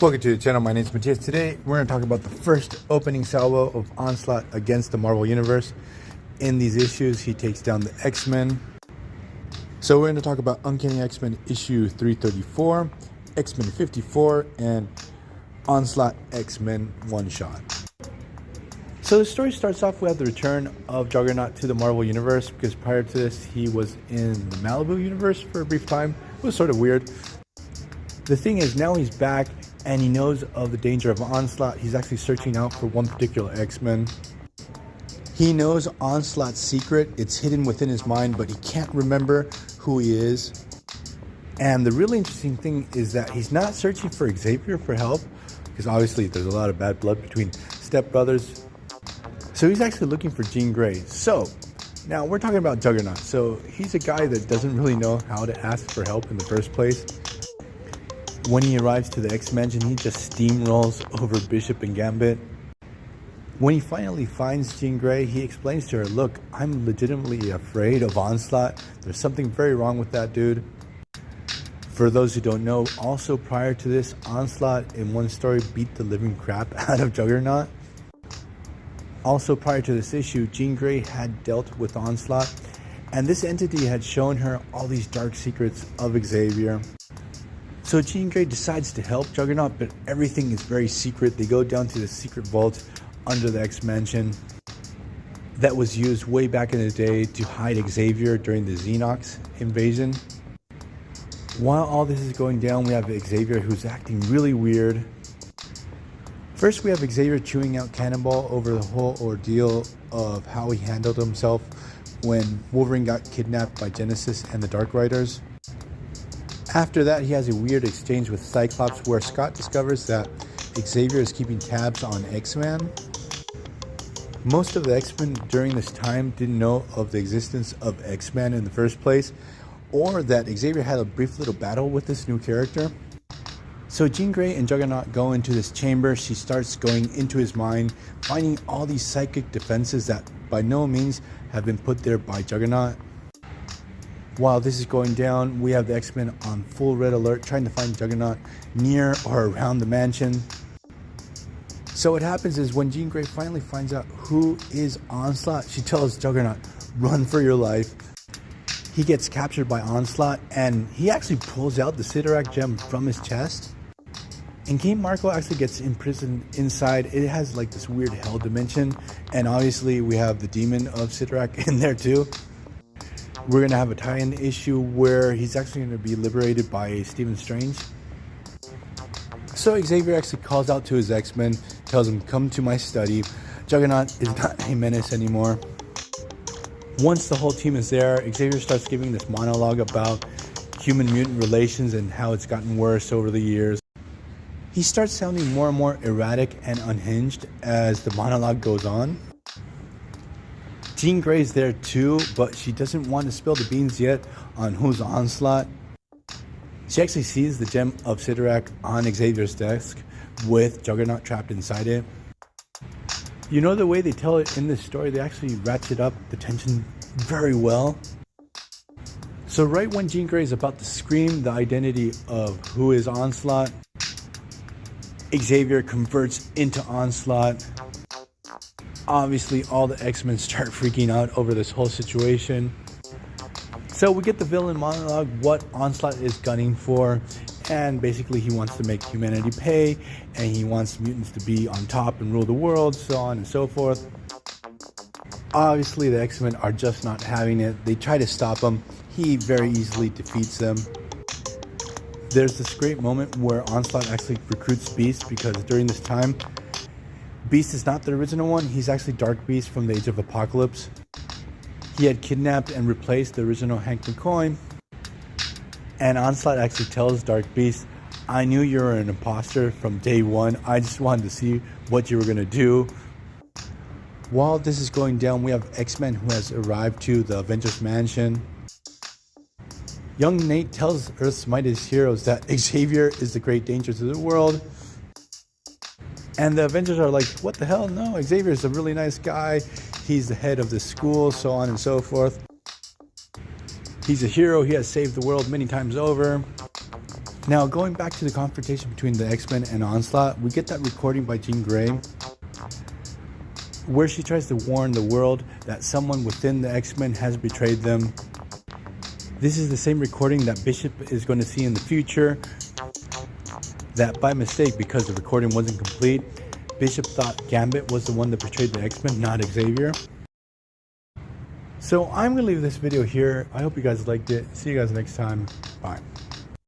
Welcome to the channel. My name is Matthias. Today we're going to talk about the first opening salvo of Onslaught against the Marvel Universe. In these issues, he takes down the X-Men. So we're going to talk about Uncanny X-Men issue 334, X-Men 54, and Onslaught X-Men one-shot. So the story starts off with the return of Juggernaut to the Marvel Universe, because prior to this he was in the Malibu Universe for a brief time. It was sort of weird. The thing is, now he's back and he knows of the danger of Onslaught. He's actually searching out for one particular X-Men. He knows Onslaught's secret. It's hidden within his mind, but he can't remember who he is. And the really interesting thing is that he's not searching for Xavier for help, because obviously there's a lot of bad blood between stepbrothers. So he's actually looking for Jean Grey. So now we're talking about Juggernaut. So he's a guy that doesn't really know how to ask for help in the first place. When he arrives to the X-Mansion, he just steamrolls over Bishop and Gambit. When he finally finds Jean Grey, he explains to her, look, I'm legitimately afraid of Onslaught. There's something very wrong with that dude. For those who don't know, also prior to this, Onslaught in one story beat the living crap out of Juggernaut. Also prior to this issue, Jean Grey had dealt with Onslaught, and this entity had shown her all these dark secrets of Xavier. So Jean Grey decides to help Juggernaut, but everything is very secret. They go down to the secret vault under the X-Mansion that was used way back in the day to hide Xavier during the Xenox invasion. While all this is going down, we have Xavier who's acting really weird. First, we have Xavier chewing out Cannonball over the whole ordeal of how he handled himself when Wolverine got kidnapped by Genesis and the Dark Riders. After that, he has a weird exchange with Cyclops where Scott discovers that Xavier is keeping tabs on X-Men. Most of the X-Men during this time didn't know of the existence of X-Men in the first place, or that Xavier had a brief little battle with this new character. So Jean Grey and Juggernaut go into this chamber. She starts going into his mind, finding all these psychic defenses that by no means have been put there by Juggernaut. While this is going down, we have the X-Men on full red alert trying to find Juggernaut near or around the mansion. So what happens is when Jean Grey finally finds out who is Onslaught, she tells Juggernaut, run for your life. He gets captured by Onslaught and he actually pulls out the Sidorak gem from his chest. And King Marco actually gets imprisoned inside. It has like this weird hell dimension, and obviously we have the demon of Sidorak in there too. We're going to have a tie-in issue where he's actually going to be liberated by Stephen Strange. So Xavier actually calls out to his X-Men, tells him, come to my study. Juggernaut is not a menace anymore. Once the whole team is there, Xavier starts giving this monologue about human-mutant relations and how it's gotten worse over the years. He starts sounding more and more erratic and unhinged as the monologue goes on. Jean Grey's there too, but she doesn't want to spill the beans yet on who's Onslaught. She actually sees the gem of Sidorak on Xavier's desk with Juggernaut trapped inside it. You know, the way they tell it in this story, they actually ratchet up the tension very well. So right when Jean Grey is about to scream the identity of who is Onslaught, Xavier converts into Onslaught. Obviously, all the X-Men start freaking out over this whole situation. So we get the villain monologue, what Onslaught is gunning for, and basically he wants to make humanity pay, and he wants mutants to be on top and rule the world, so on and so forth. Obviously, the X-Men are just not having it. They try to stop him. He very easily defeats them. There's this great moment where Onslaught actually recruits Beast, because during this time, Beast is not the original one. He's actually Dark Beast from the Age of Apocalypse. He had kidnapped and replaced the original Hank McCoy. And Onslaught actually tells Dark Beast, I knew you were an imposter from day one. I just wanted to see what you were going to do. While this is going down, we have X-Men who has arrived to the Avengers Mansion. Young Nate tells Earth's mightiest heroes that Xavier is the great danger to the world. And the Avengers are like, what the hell? No, Xavier is a really nice guy. He's the head of the school, so on and so forth. He's a hero. He has saved the world many times over. Now, going back to the confrontation between the X-Men and Onslaught, we get that recording by Jean Grey where she tries to warn the world that someone within the X-Men has betrayed them. This is the same recording that Bishop is going to see in the future, that by mistake, because the recording wasn't complete, Bishop thought Gambit was the one that betrayed the X-Men, not Xavier. So I'm going to leave this video here. I hope you guys liked it. See you guys next time. Bye.